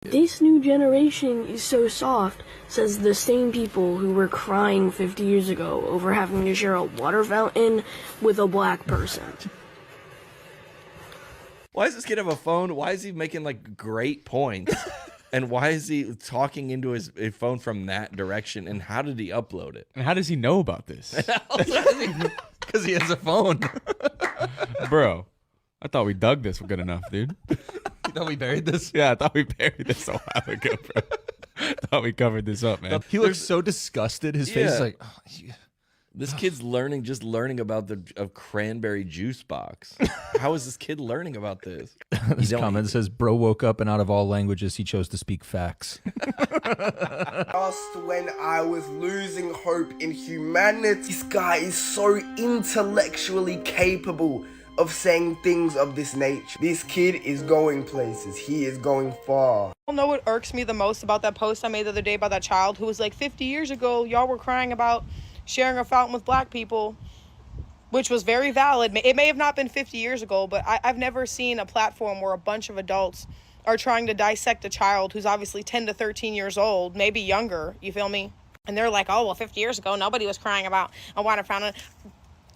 This new generation is so soft, says the same people who were crying 50 years ago over having to share a water fountain with a black person. Why does this kid have a phone? Why is he making like great points? And why is he talking into his phone from that direction? And how did he upload it? And how does he know about this? Because he has a phone. Bro, I thought we dug this good enough, dude. You thought we buried this? Yeah, I thought we buried this a while ago, bro. I thought we covered this up, man. He looks so disgusted. His face is like, oh, this kid's learning about a cranberry juice box. How is this kid learning about this? This comment says, bro woke up and out of all languages, he chose to speak facts. Just when I was losing hope in humanity, this guy is so intellectually capable of saying things of this nature. This kid is going places. He is going far. You know what irks me the most about that post I made the other day about that child who was like, 50 years ago, y'all were crying about sharing a fountain with black people, which was very valid. It may have not been 50 years ago, but I've never seen a platform where a bunch of adults are trying to dissect a child who's obviously 10 to 13 years old, maybe younger, you feel me? And they're like, oh, well, 50 years ago, nobody was crying about a water fountain.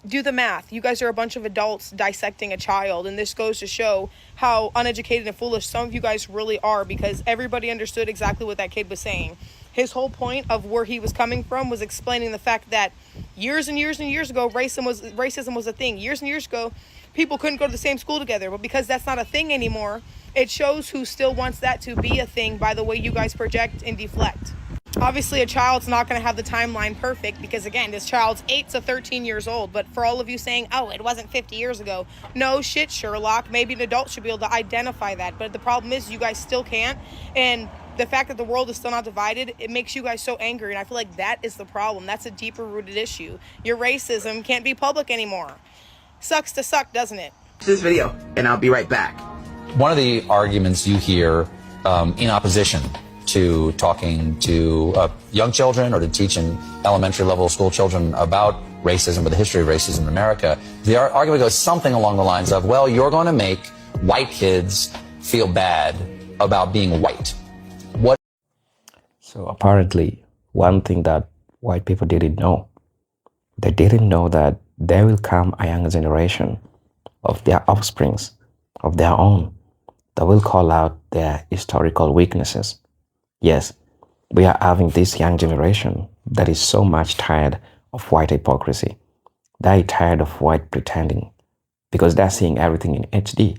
Do the math. You guys are a bunch of adults dissecting a child, and this goes to show how uneducated and foolish some of you guys really are, because everybody understood exactly what that kid was saying. His whole point of where he was coming from was explaining the fact that years and years and years ago, racism was a thing. Years and years ago, people couldn't go to the same school together, but because that's not a thing anymore, it shows who still wants that to be a thing by the way you guys project and deflect. Obviously, a child's not going to have the timeline perfect because, again, this child's 8 to 13 years old. But for all of you saying, oh, it wasn't 50 years ago. No shit, Sherlock. Maybe an adult should be able to identify that. But the problem is you guys still can't. And the fact that the world is still not divided, it makes you guys so angry. And I feel like that is the problem. That's a deeper rooted issue. Your racism can't be public anymore. Sucks to suck, doesn't it? This video, and I'll be right back. One of the arguments you hear in opposition to talking to young children or to teaching elementary level school children about racism or the history of racism in America, the argument goes something along the lines of, well, you're going to make white kids feel bad about being white. What? So apparently, one thing that white people didn't know, they didn't know that there will come a younger generation of their offsprings, of their own, that will call out their historical weaknesses. Yes, we are having this young generation that is so much tired of white hypocrisy. They are tired of white pretending because they're seeing everything in HD.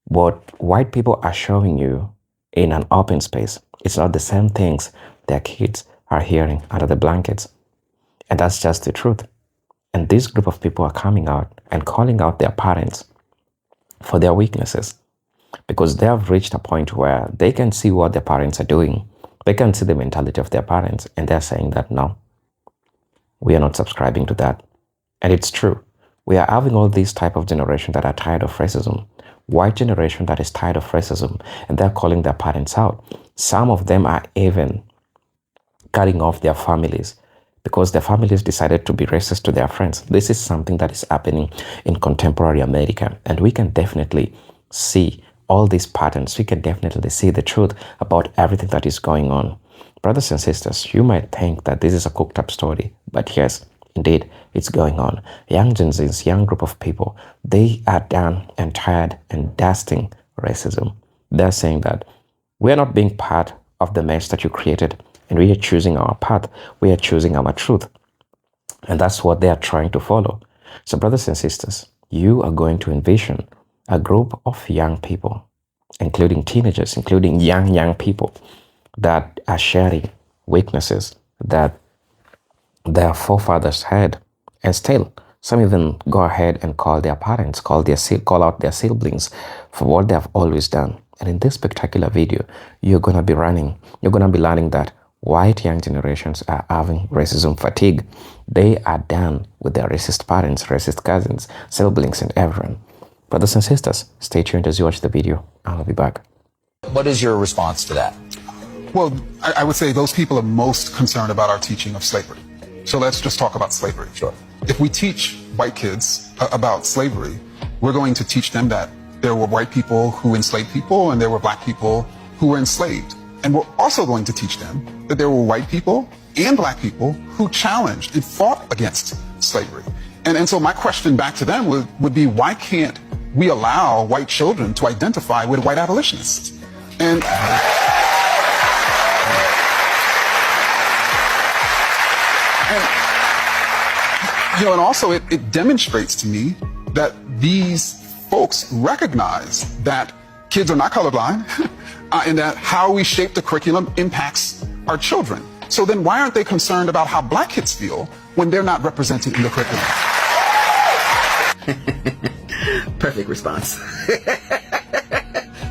What white people are showing you in an open space, it's not the same things their kids are hearing under the blankets. And that's just the truth. And this group of people are coming out and calling out their parents for their weaknesses, because they have reached a point where they can see what their parents are doing. They can see the mentality of their parents, and they're saying that, no, we are not subscribing to that. And it's true. We are having all these type of generation that are tired of racism. White generation that is tired of racism, and they're calling their parents out. Some of them are even cutting off their families because their families decided to be racist to their friends. This is something that is happening in contemporary America, and we can definitely see all these patterns. We can definitely see the truth about everything that is going on. Brothers and sisters, you might think that this is a cooked up story, but yes, indeed, it's going on. Young Gen Zs, young group of people, they are done and tired and dusting racism. They're saying that we are not being part of the mess that you created, and we are choosing our path. We are choosing our truth. And that's what they are trying to follow. So brothers and sisters, you are going to envision a group of young people, including teenagers, including young people that are sharing weaknesses that their forefathers had, and still some even go ahead and call their parents, call out their siblings for what they have always done. And in this spectacular video, you're going to be learning that white young generations are having racism fatigue. They are done with their racist parents, racist cousins, siblings, and everyone. Brothers and sisters, stay tuned as you watch the video. I'll be back. What is your response to that? Well, I would say those people are most concerned about our teaching of slavery. So let's just talk about slavery. Sure. If we teach white kids about slavery, we're going to teach them that there were white people who enslaved people and there were black people who were enslaved. And we're also going to teach them that there were white people and black people who challenged and fought against slavery. And so my question back to them would be, why can't we allow white children to identify with white abolitionists? And and also it demonstrates to me that these folks recognize that kids are not colorblind and that how we shape the curriculum impacts our children. So then why aren't they concerned about how black kids feel when they're not represented in the curriculum? Perfect response.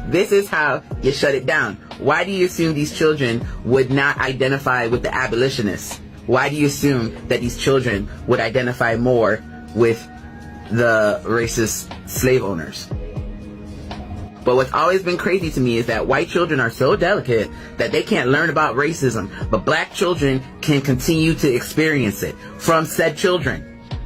This is how you shut it down. Why do you assume these children would not identify with the abolitionists? Why do you assume that these children would identify more with the racist slave owners? But what's always been crazy to me is that white children are so delicate that they can't learn about racism, but black children can continue to experience it from said children.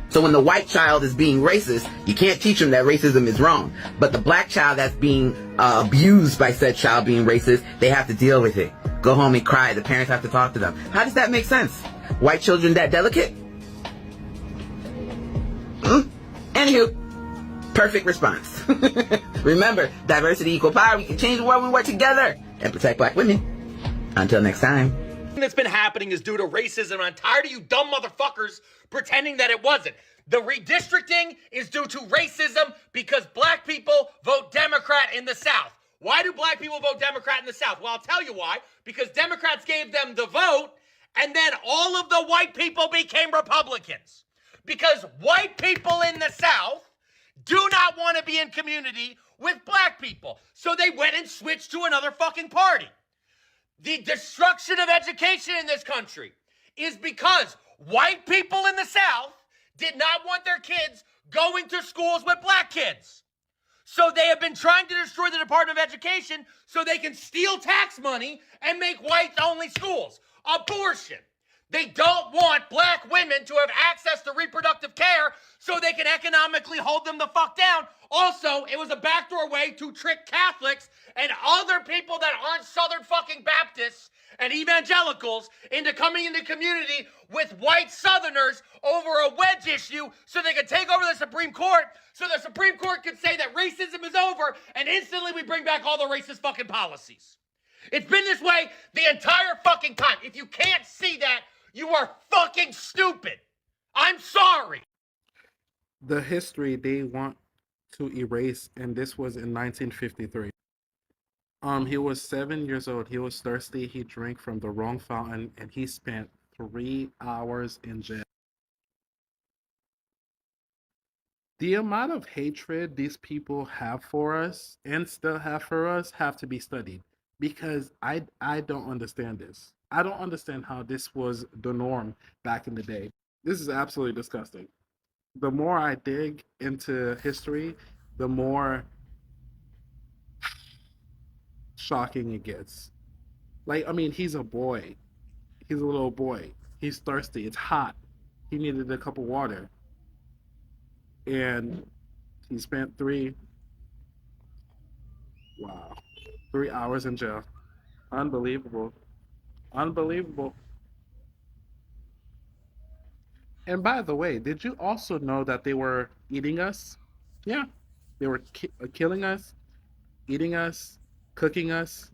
So when the white child is being racist, you can't teach them that racism is wrong. But the black child that's being abused by said child being racist, they have to deal with it. Go home and cry. The parents have to talk to them. How does that make sense? White children that delicate? Anywho, perfect response. Remember, diversity, equal power. We can change the world when we work together and protect black women. Until next time. That's been happening is due to racism. I'm tired of you dumb motherfuckers pretending that it wasn't. The redistricting is due to racism because black people vote Democrat in the South. Why do black people vote Democrat in the South? Well, I'll tell you why. Because Democrats gave them the vote, and then all of the white people became Republicans. Because white people in the South do not want to be in community with black people. So they went and switched to another fucking party. The destruction of education in this country is because white people in the South did not want their kids going to schools with black kids. So they have been trying to destroy the Department of Education so they can steal tax money and make white-only schools. Abortion. They don't want black women to have access to reproductive care so they can economically hold them the fuck down. Also, it was a backdoor way to trick Catholics and other people that aren't Southern fucking Baptists and evangelicals into coming into community with white Southerners over a wedge issue so they could take over the Supreme Court so the Supreme Court could say that racism is over and instantly we bring back all the racist fucking policies. It's been this way the entire fucking time. If you can't see that, you are fucking stupid. I'm sorry. The history they want to erase, and this was in 1953. He was 7 years old. He was thirsty. He drank from the wrong fountain, and he spent 3 hours in jail. The amount of hatred these people have for us and still have for us have to be studied, because I don't understand this. I don't understand how this was the norm back in the day. This is absolutely disgusting. The more I dig into history, the more shocking it gets. Like, I mean, he's a boy. He's a little boy. He's thirsty. It's hot. He needed a cup of water. And he spent 3 hours in jail. Unbelievable. Unbelievable. And by the way, did you also know that they were eating us? Yeah. They were killing us, eating us, cooking us.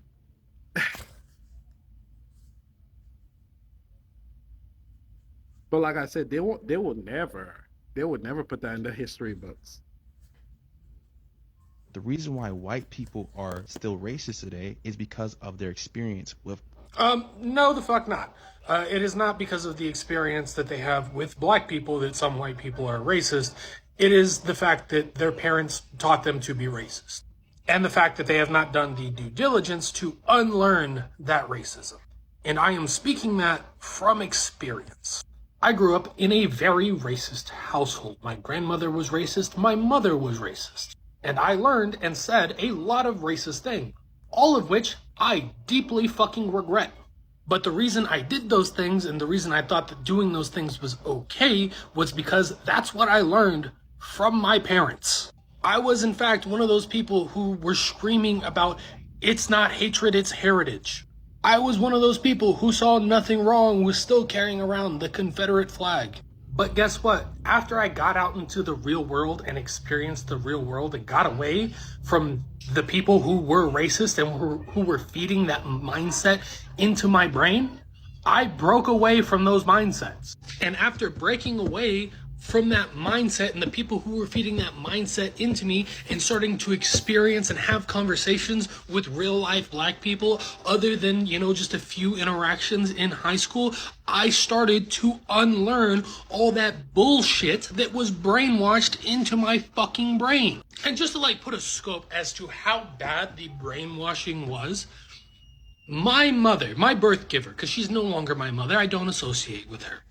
But like I said, they would never put that in the history books. The reason why white people are still racist today is because of their experience with... No, the fuck not. It is not because of the experience that they have with black people that some white people are racist. It is the fact that their parents taught them to be racist. And the fact that they have not done the due diligence to unlearn that racism. And I am speaking that from experience. I grew up in a very racist household. My grandmother was racist. My mother was racist. And I learned and said a lot of racist things. All of which I deeply fucking regret. But the reason I did those things and the reason I thought that doing those things was okay was because that's what I learned from my parents. I was in fact one of those people who were screaming about It's not hatred, it's heritage. I was one of those people who saw nothing wrong with still carrying around the Confederate flag. But guess what? After I got out into the real world and experienced the real world and got away from the people who were racist and who were feeding that mindset into my brain, I broke away from those mindsets. And after breaking away from that mindset and the people who were feeding that mindset into me and starting to experience and have conversations with real life black people other than, just a few interactions in high school, I started to unlearn all that bullshit that was brainwashed into my fucking brain. And just to put a scope as to how bad the brainwashing was, my mother, my birth giver, because she's no longer my mother, I don't associate with her,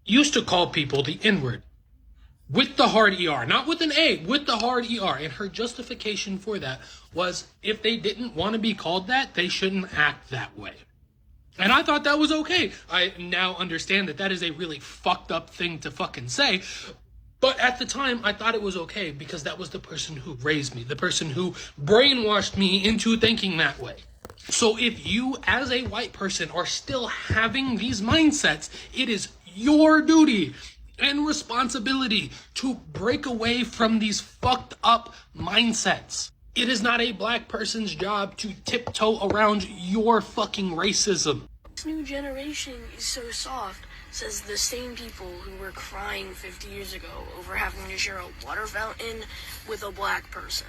used to call people the N-word with the hard ER, not with an A, with the hard ER. And her justification for that was if they didn't want to be called that, they shouldn't act that way. And I thought that was okay. I now understand that is a really fucked up thing to fucking say. But at the time, I thought it was okay because that was the person who raised me, the person who brainwashed me into thinking that way. So if you, as a white person, are still having these mindsets, it is your duty and responsibility to break away from these fucked up mindsets. It is not a black person's job to tiptoe around your fucking racism. This new generation is so soft, says the same people who were crying 50 years ago over having to share a water fountain with a black person.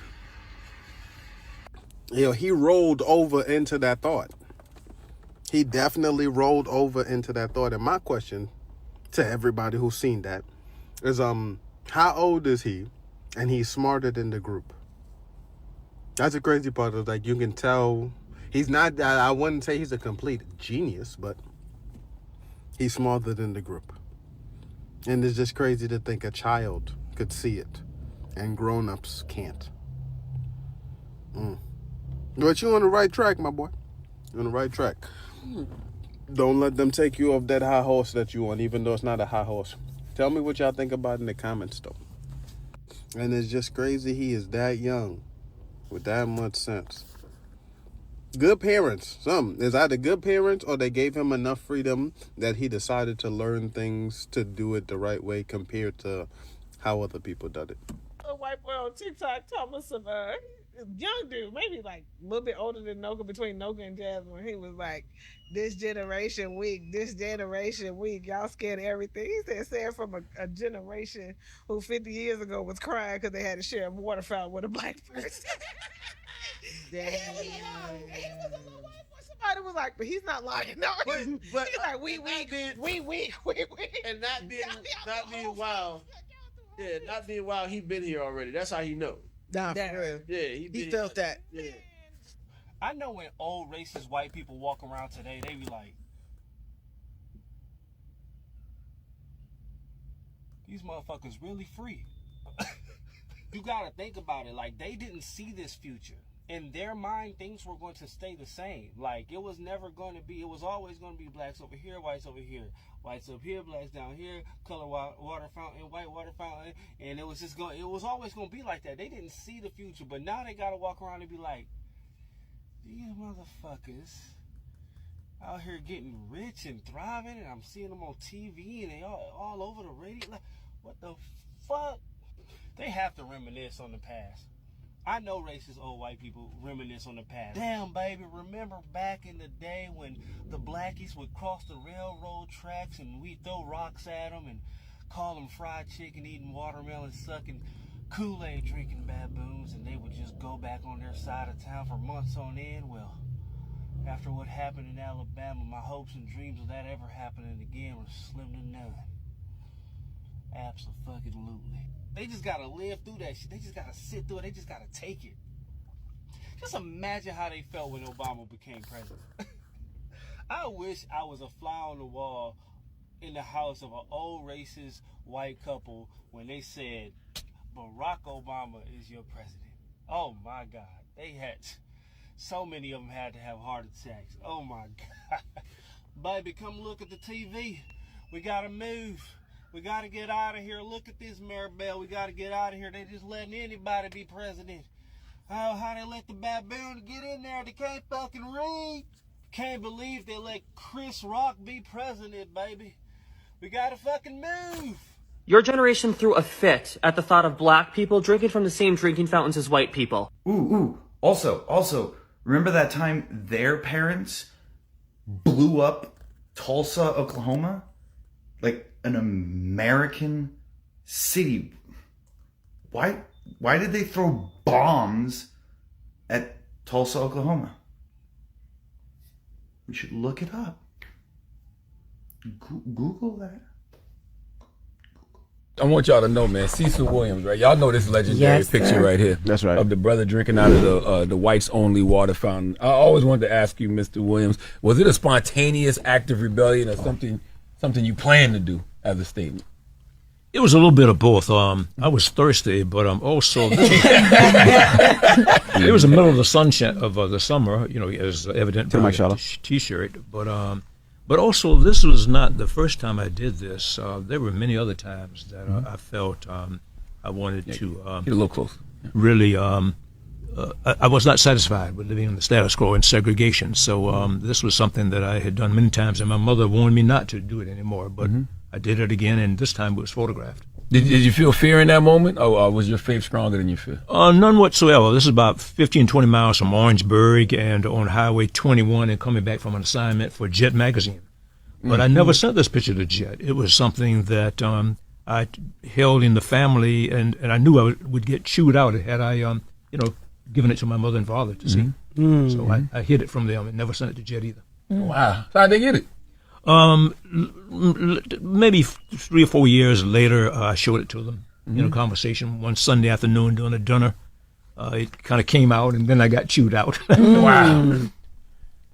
He rolled over into that thought. He definitely rolled over into that thought. And my question to everybody who's seen that is, how old is he? And he's smarter than the group. That's the crazy part of you can tell he's not, I wouldn't say he's a complete genius, but he's smarter than the group. And it's just crazy to think a child could see it and grown-ups can't. But you're on the right track, my boy. You're on the right track. Don't let them take you off that high horse that you're on, even though it's not a high horse. Tell me what y'all think about it in the comments, though. And it's just crazy he is that young with that much sense. Good parents. Is either good parents or they gave him enough freedom that he decided to learn things to do it the right way compared to how other people did it. A white boy on TikTok told us some young dude, maybe a little bit older than Noga, between Noga and Jasmine. He was like, this generation weak. Y'all scared of everything. He said from a generation who 50 years ago was crying because they had to share a water fountain with a black person. Damn. He was a little white boy. Somebody was like, but he's not lying. No, but he's like, we. And not being wild. Yeah, not being wild. He been here already. That's how he know. Nah, for real. Yeah, he felt that. Yeah. I know when old racist white people walk around today, they be like, these motherfuckers really free. You gotta think about it. They didn't see this future. In their mind, things were going to stay the same. It was never going to be, it was always going to be blacks over here, whites over here. Whites up here, blacks down here, color water fountain, white water fountain. And it was always going to be like that. They didn't see the future, but now they got to walk around and be like, these motherfuckers out here getting rich and thriving, and I'm seeing them on TV and they all over the radio. What the fuck? They have to reminisce on the past. I know racist old white people reminisce on the past. Damn, baby, remember back in the day when the blackies would cross the railroad tracks and we'd throw rocks at them and call them fried chicken eating, watermelon sucking, Kool-Aid drinking baboons, and they would just go back on their side of town for months on end? Well, after what happened in Alabama, my hopes and dreams of that ever happening again were slim to none. Abso-fucking-lutely. They just gotta live through that shit. They just gotta sit through it. They just gotta take it. Just imagine how they felt when Obama became president. I wish I was a fly on the wall in the house of an old racist white couple when they said, Barack Obama is your president. Oh my God. So many of them had to have heart attacks. Oh my God. Baby, come look at the TV. We gotta move. We got to get out of here. Look at this Maribel. We got to get out of here. They just letting anybody be president. How they let the baboon get in there? They can't fucking read. Can't believe they let Chris Rock be president, baby. We gotta fucking move. Your generation threw a fit at the thought of black people drinking from the same drinking fountains as white people. Ooh. Also, remember that time their parents blew up Tulsa, Oklahoma? Like an American city. Why did they throw bombs at Tulsa, Oklahoma? We should look it up. Google that. I want y'all to know, man, Cecil Williams, right? Y'all know this legendary picture right here. That's right. Of the brother drinking out of the whites only water fountain. I always wanted to ask you, Mr. Williams, was it a spontaneous act of rebellion or something you planned to do as a statement? It was a little bit of both. I was thirsty, but also it was the middle of the sunshine of the summer. You know, as evident by the T-shirt. But also this was not the first time I did this. There were many other times that I felt I wanted to get a little closer. Really, I was not satisfied with living in the status quo and segregation. So this was something that I had done many times, and my mother warned me not to do it anymore. But I did it again, and this time it was photographed. Did you feel fear in that moment, or was your faith stronger than your fear? None whatsoever. This is about 15, 20 miles from Orangeburg and on Highway 21 and coming back from an assignment for Jet magazine. But I never sent this picture to Jet. It was something that I held in the family, and I knew I would get chewed out had I, given it to my mother and father to see. So I hid it from them and never sent it to Jet either. Wow. So how'd they get it? Maybe 3 or 4 years later, I showed it to them in a conversation one Sunday afternoon during a dinner. It kind of came out, and then I got chewed out. Wow.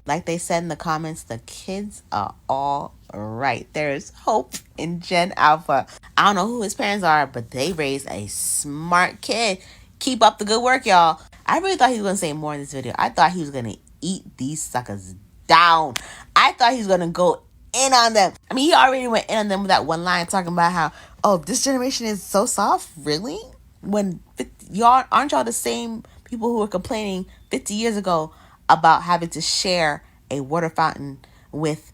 Like they said in the comments, the kids are all right. There's hope in Gen Alpha. I don't know who his parents are, but they raised a smart kid. Keep up the good work, y'all. I really thought he was going to say more in this video. I thought he was going to eat these suckers down. I thought he was going to go in on them. I mean, he already went in on them with that one line talking about how, oh, this generation is so soft. Really? When y'all, aren't y'all the same people who were complaining 50 years ago about having to share a water fountain with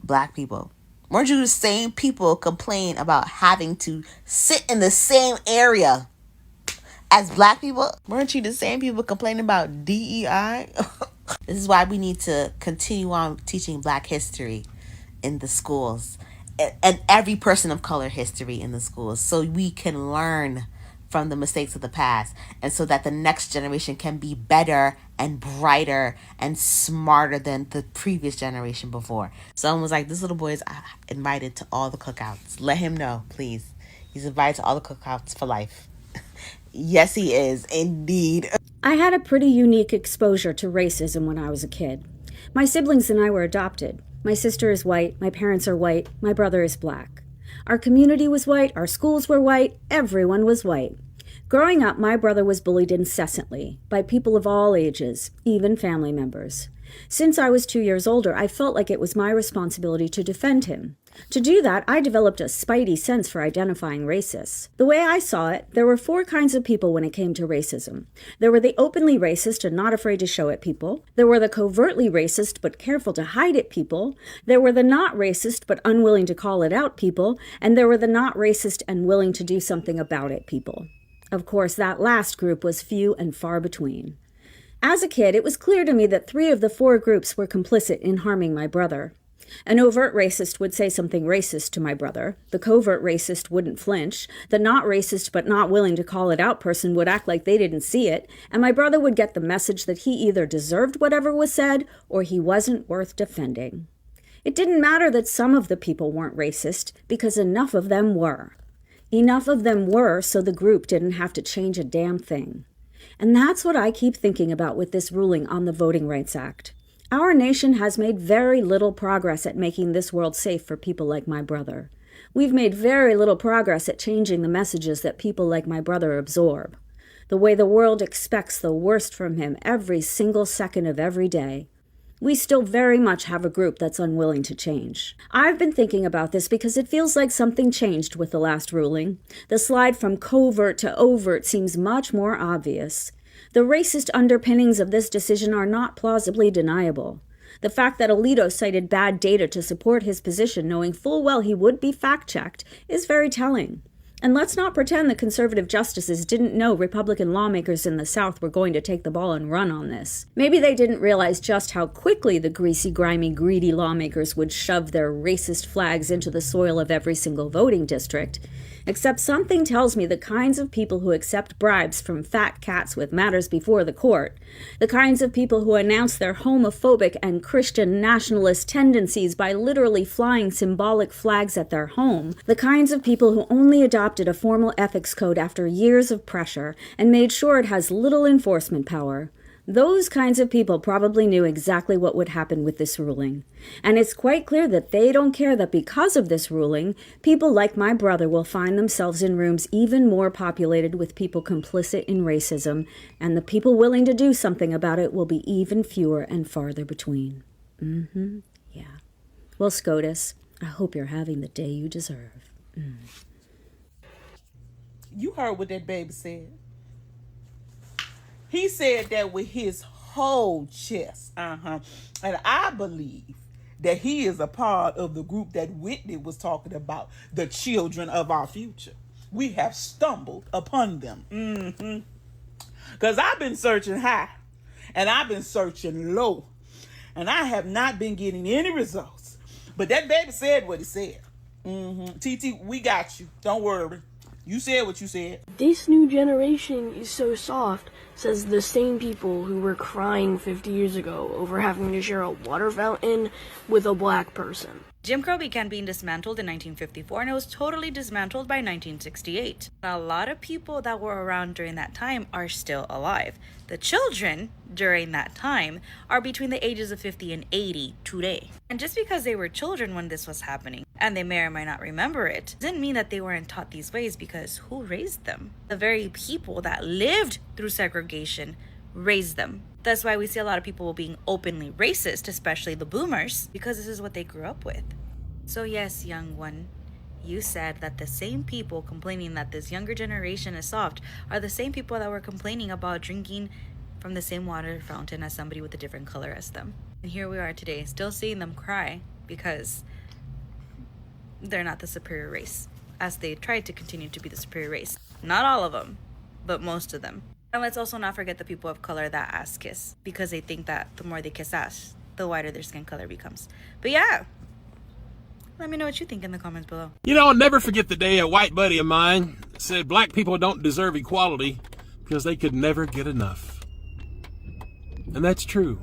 black people? Weren't you the same people complain about having to sit in the same area as black people? Weren't you the same people complaining about DEI? This is why we need to continue on teaching black history in the schools and every person of color history in the schools, so we can learn from the mistakes of the past, and so that the next generation can be better and brighter and smarter than the previous generation before. Someone was like, this little boy is invited to all the cookouts. Let him know, please. He's invited to all the cookouts for life. Yes, he is, indeed. I had a pretty unique exposure to racism when I was a kid. My siblings and I were adopted. My sister is white, my parents are white, my brother is black. Our community was white, our schools were white, everyone was white. Growing up, my brother was bullied incessantly by people of all ages, even family members. Since I was 2 years older, I felt like it was my responsibility to defend him. To do that, I developed a spidey sense for identifying racists. The way I saw it, there were 4 kinds of people when it came to racism. There were the openly racist and not afraid to show it people. There were the covertly racist but careful to hide it people. There were the not racist but unwilling to call it out people. And there were the not racist and willing to do something about it people. Of course, that last group was few and far between. As a kid, it was clear to me that 3 of the 4 groups were complicit in harming my brother. An overt racist would say something racist to my brother. The covert racist wouldn't flinch. The not racist but not willing to call it out person would act like they didn't see it, and my brother would get the message that he either deserved whatever was said or he wasn't worth defending. It didn't matter that some of the people weren't racist, because enough of them were. Enough of them were so the group didn't have to change a damn thing. And that's what I keep thinking about with this ruling on the Voting Rights Act. Our nation has made very little progress at making this world safe for people like my brother. We've made very little progress at changing the messages that people like my brother absorb. The way the world expects the worst from him every single second of every day. We still very much have a group that's unwilling to change. I've been thinking about this because it feels like something changed with the last ruling. The slide from covert to overt seems much more obvious. The racist underpinnings of this decision are not plausibly deniable. The fact that Alito cited bad data to support his position, knowing full well he would be fact-checked, is very telling. And let's not pretend the conservative justices didn't know Republican lawmakers in the South were going to take the ball and run on this. Maybe they didn't realize just how quickly the greasy, grimy, greedy lawmakers would shove their racist flags into the soil of every single voting district. Except something tells me the kinds of people who accept bribes from fat cats with matters before the court, the kinds of people who announce their homophobic and Christian nationalist tendencies by literally flying symbolic flags at their home, the kinds of people who only adopted a formal ethics code after years of pressure and made sure it has little enforcement power, those kinds of people probably knew exactly what would happen with this ruling. And it's quite clear that they don't care that because of this ruling, people like my brother will find themselves in rooms even more populated with people complicit in racism, and the people willing to do something about it will be even fewer and farther between. Yeah. Well, SCOTUS, I hope you're having the day you deserve. You heard what that baby said. He said that with his whole chest. And I believe that he is a part of the group that Whitney was talking about, the children of our future. We have stumbled upon them. Because I've been searching high, and I've been searching low, and I have not been getting any results. But that baby said what he said. TT, we got you. Don't worry. You said what you said. This new generation is so soft, says the same people who were crying 50 years ago over having to share a water fountain with a black person. Jim Crow began being dismantled in 1954 and it was totally dismantled by 1968. A lot of people that were around during that time are still alive. The children during that time are between the ages of 50 and 80 today. And just because they were children when this was happening, and they may or may not remember it, didn't mean that they weren't taught these ways, because who raised them? The very people that lived through segregation raised them. That's why we see a lot of people being openly racist, especially the boomers, because this is what they grew up with. So yes, young one, you said that the same people complaining that this younger generation is soft are the same people that were complaining about drinking from the same water fountain as somebody with a different color as them. And here we are today, still seeing them cry because they're not the superior race, as they tried to continue to be the superior race. Not all of them, but most of them. And let's also not forget the people of color that ass kiss, because they think that the more they kiss ass, the whiter their skin color becomes. But yeah, let me know what you think in the comments below. You know, I'll never forget the day a white buddy of mine said black people don't deserve equality because they could never get enough. And that's true.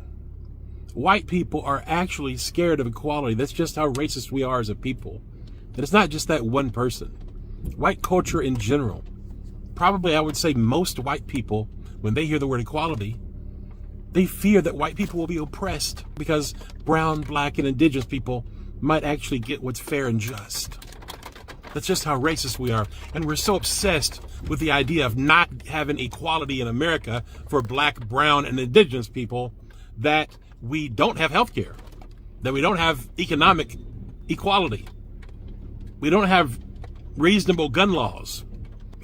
White people are actually scared of equality. That's just how racist we are as a people. And it's not just that one person. White culture in general. Probably I would say most white people, when they hear the word equality, they fear that white people will be oppressed because brown, black, and indigenous people might actually get what's fair and just. That's just how racist we are. And we're so obsessed with the idea of not having equality in America for black, brown, and indigenous people that we don't have health care, that we don't have economic equality. We don't have reasonable gun laws.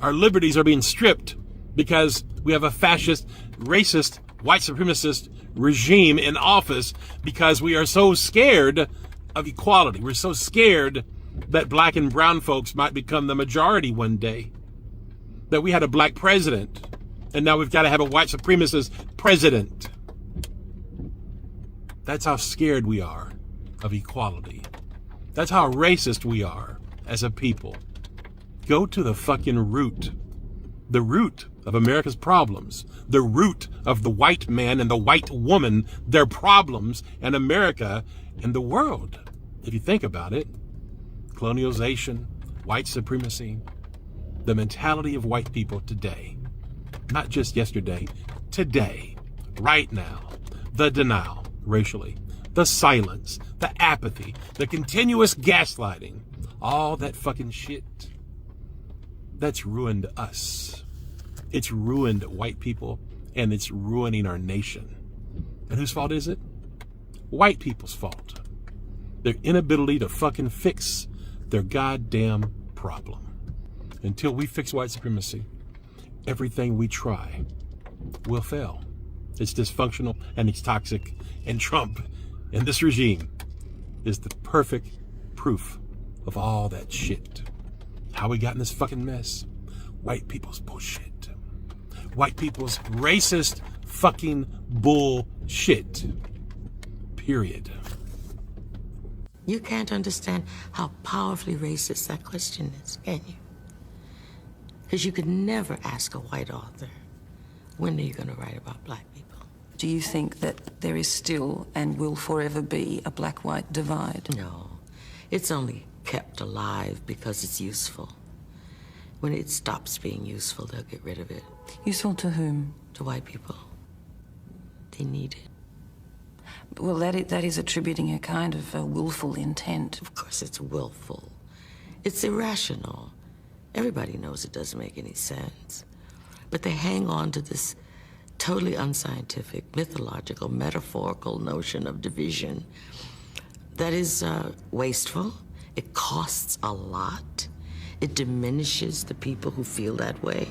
Our liberties are being stripped because we have a fascist, racist, white supremacist regime in office because we are so scared of equality. We're so scared that black and brown folks might become the majority one day. That we had a black president, and now we've got to have a white supremacist president. That's how scared we are of equality. That's how racist we are as a people. Go to the fucking root. The root of America's problems. The root of the white man and the white woman, their problems, and America and the world. If you think about it, colonialization, white supremacy, the mentality of white people today, not just yesterday, today, right now, the denial racially, the silence, the apathy, the continuous gaslighting, all that fucking shit. That's ruined us. It's ruined white people, and it's ruining our nation. And whose fault is it? White people's fault. Their inability to fucking fix their goddamn problem. Until we fix white supremacy, everything we try will fail. It's dysfunctional and it's toxic, and Trump and this regime is the perfect proof of all that shit. How we got in this fucking mess? White people's bullshit. White people's racist fucking bullshit. Period. You can't understand how powerfully racist that question is, can you? Because you could never ask a white author, when are you going to write about black people? Do you think that there is still and will forever be a black-white divide? No. It's only kept alive because it's useful. When it stops being useful, they'll get rid of it. Useful to whom? To white people. They need it. Well, that is attributing a kind of a willful intent. Of course it's willful. It's irrational. Everybody knows it doesn't make any sense. But they hang on to this totally unscientific, mythological, metaphorical notion of division that is wasteful. It costs a lot. It diminishes the people who feel that way,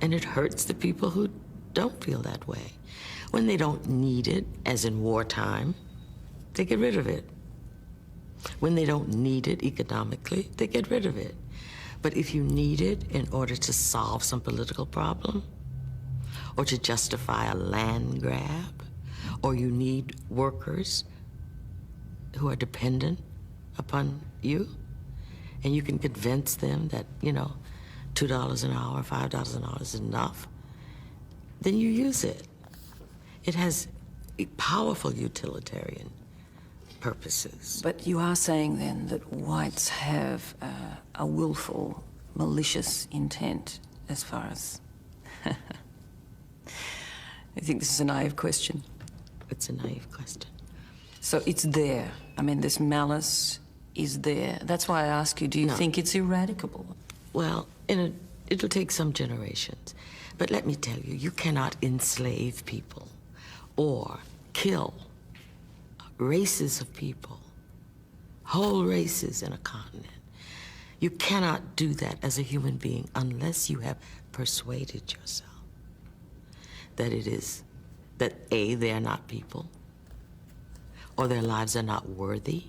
and it hurts the people who don't feel that way. When they don't need it, as in wartime, they get rid of it. When they don't need it economically, they get rid of it. But if you need it in order to solve some political problem, or to justify a land grab, or you need workers who are dependent upon you, and you can convince them that, you know, $2 an hour, $5 an hour is enough, then you use it. It has powerful utilitarian purposes. But you are saying then that whites have a willful, malicious intent as far as... I think this is a naive question. It's a naive question. So it's there. I mean, this malice is there. That's why I ask you, do you think it's eradicable? Well, it'll take some generations. But let me tell you, you cannot enslave people or kill races of people, whole races in a continent. You cannot do that as a human being unless you have persuaded yourself that A, they are not people, or their lives are not worthy,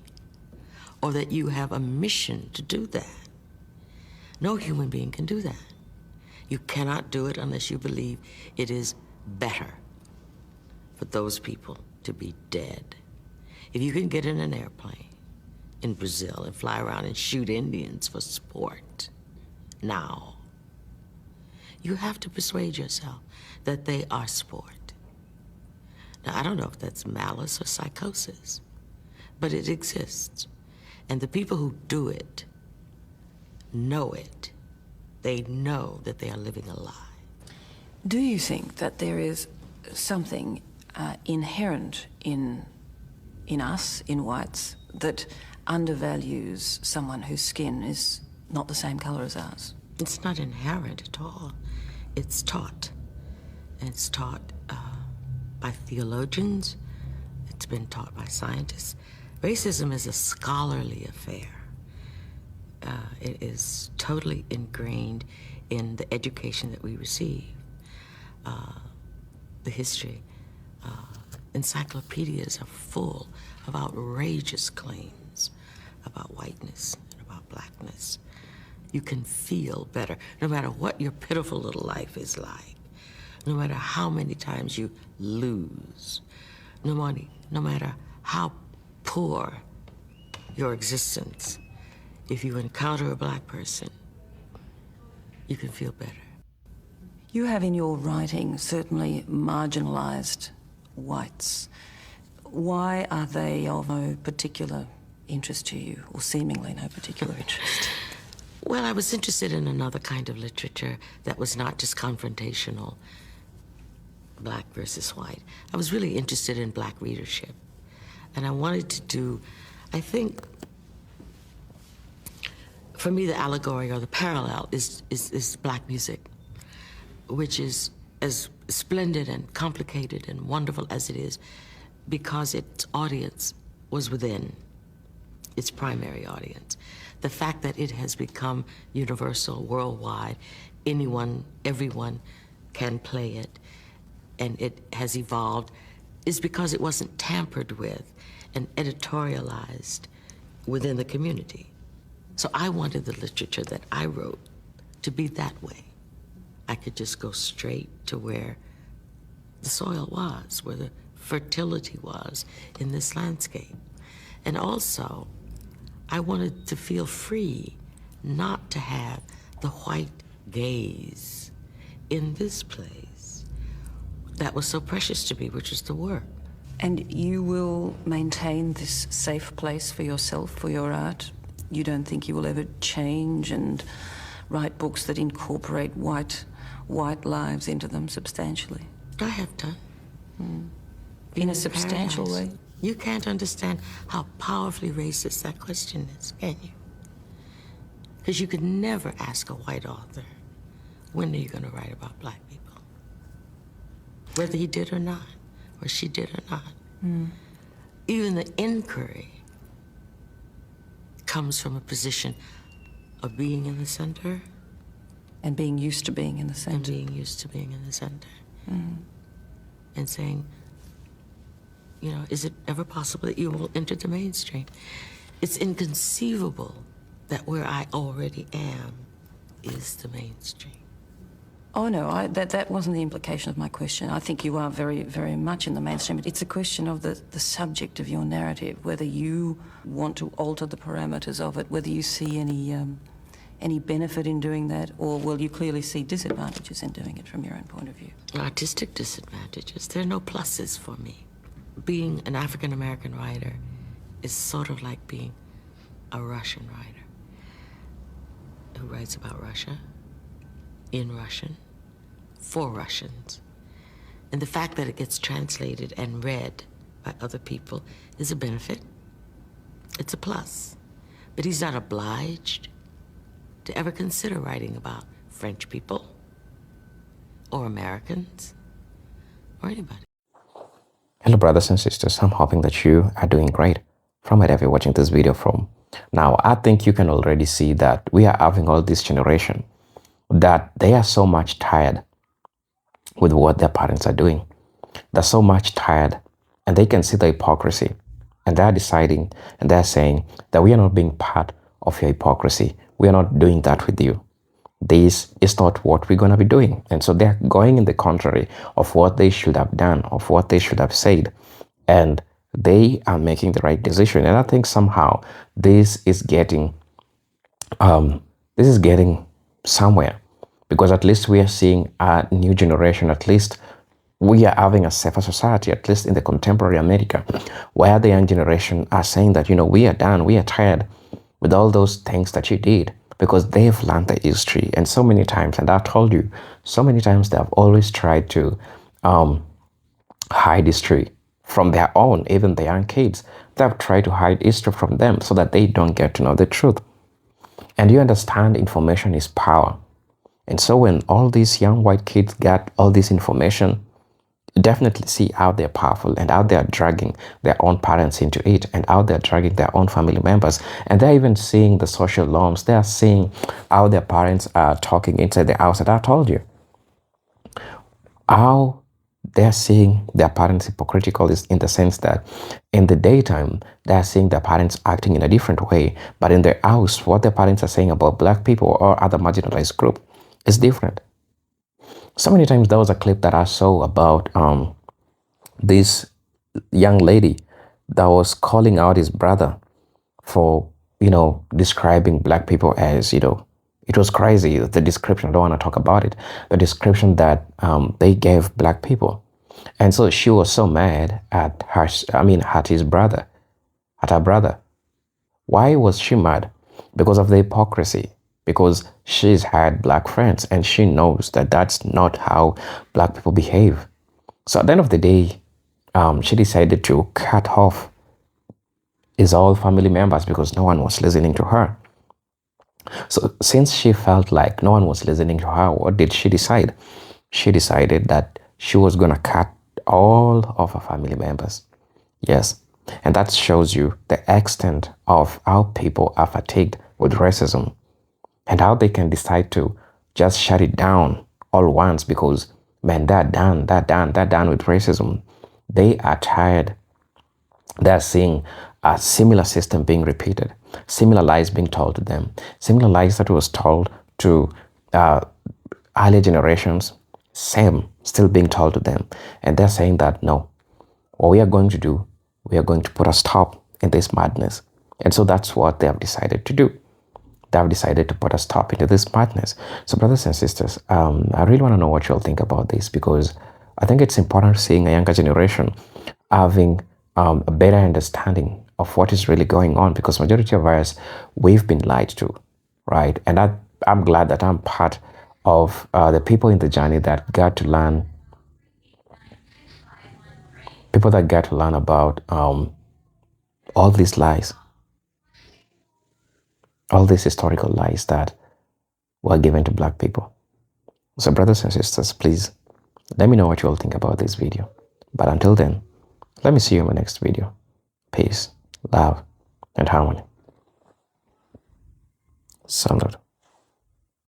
or that you have a mission to do that. No human being can do that. You cannot do it unless you believe it is better for those people to be dead. If you can get in an airplane in Brazil and fly around and shoot Indians for sport now, you have to persuade yourself that they are sport. Now, I don't know if that's malice or psychosis, but it exists. And the people who do it know it. They know that they are living a lie. Do you think that there is something inherent in us, in whites, that undervalues someone whose skin is not the same color as ours? It's not inherent at all. It's taught. And it's taught by theologians. It's been taught by scientists. Racism is a scholarly affair. It is totally ingrained in the education that we receive. The history. Encyclopedias are full of outrageous claims about whiteness and about blackness. You can feel better, no matter what your pitiful little life is like, no matter how many times you lose, no matter how poor your existence. If you encounter a black person, you can feel better. You have in your writing certainly marginalized whites. Why are they of no particular interest to you, or seemingly no particular interest? Well, I was interested in another kind of literature that was not just confrontational, black versus white. I was really interested in black readership. And I wanted to do, I think, for me, the allegory or the parallel is black music, which is as splendid and complicated and wonderful as it is because its audience was within its primary audience. The fact that it has become universal, worldwide, anyone, everyone can play it, and it has evolved is because it wasn't tampered with and editorialized within the community. So I wanted the literature that I wrote to be that way. I could just go straight to where the soil was, where the fertility was in this landscape. And also, I wanted to feel free not to have the white gaze in this place that was so precious to me, which is the work. And you will maintain this safe place for yourself, for your art? You don't think you will ever change and write books that incorporate white lives into them substantially? I have done. In a substantial way? You can't understand how powerfully racist that question is, can you? Because you could never ask a white author, when are you going to write about black people? Whether he did or not, or she did or not. Even the inquiry comes from a position of being in the center. And being used to being in the center. And being used to being in the center. And saying, you know, is it ever possible that you will enter the mainstream? It's inconceivable that where I already am is the mainstream. Oh no, that wasn't the implication of my question. I think you are very, very much in the mainstream. It's a question of the subject of your narrative, whether you want to alter the parameters of it, whether you see any benefit in doing that, or will you clearly see disadvantages in doing it from your own point of view? Artistic disadvantages. There are no pluses for me. Being an African-American writer is sort of like being a Russian writer who writes about Russia, in Russian, for Russians. And the fact that it gets translated and read by other people is a benefit. It's a plus. But he's not obliged to ever consider writing about French people or Americans or anybody. Hello brothers and sisters, I'm hoping that you are doing great from wherever you're watching this video from. Now, I think you can already see that we are having all this generation that they are so much tired with what their parents are doing. They're so much tired and they can see the hypocrisy and they're deciding and they're saying that we are not being part of your hypocrisy. We are not doing that with you. This is not what we're going to be doing. And so they're going in the contrary of what they should have done, of what they should have said. And they are making the right decision. And I think somehow this is getting somewhere, because at least we are seeing a new generation. At least we are having a safer society, at least in the contemporary America, where the young generation are saying that, you know, we are done, we are tired with all those things that you did, because they've learned the history. And so many times, and I've told you, so many times they have always tried to hide history from their own, even the young kids. They have tried to hide history from them so that they don't get to know the truth. And you understand, information is power. And so when all these young white kids get all this information, you definitely see how they're powerful and how they're dragging their own parents into it and how they're dragging their own family members. And they're even seeing the social norms. They're seeing how their parents are talking inside the house. And I told you how they're seeing their parents hypocritical is in the sense that in the daytime, they're seeing their parents acting in a different way. But in their house, what their parents are saying about black people or other marginalized group is different. So many times there was a clip that I saw about this young lady that was calling out his brother for, you know, describing black people as, you know, it was crazy, the description. I don't want to talk about it. The description that they gave black people. And so she was so mad at his brother, at her brother. Why was she mad? Because of the hypocrisy. Because she's had black friends and she knows that that's not how black people behave. So at the end of the day, she decided to cut off his all family members because no one was listening to her. So since she felt like no one was listening to her, what did she decide? She decided that she was going to cut all of her family members. Yes. And that shows you the extent of how people are fatigued with racism and how they can decide to just shut it down all once because Man, they're done with racism. They are tired. They're seeing a similar system being repeated, similar lies being told to them, similar lies that was told to earlier generations, same still being told to them. And they're saying that no, what we are going to do, we are going to put a stop in this madness. And so that's what they have decided to do. They have decided to put a stop into this madness. So brothers and sisters, I really want to know what you'll think about this, because I think it's important seeing a younger generation having a better understanding of what is really going on, because majority of us, we've been lied to, right? And I'm glad that I'm part of the people in the journey that got to learn, people that got to learn about all these lies, all these historical lies that were given to Black people. So brothers and sisters, please let me know what you all think about this video. But until then, let me see you in my next video. Peace, love, and harmony. Salute.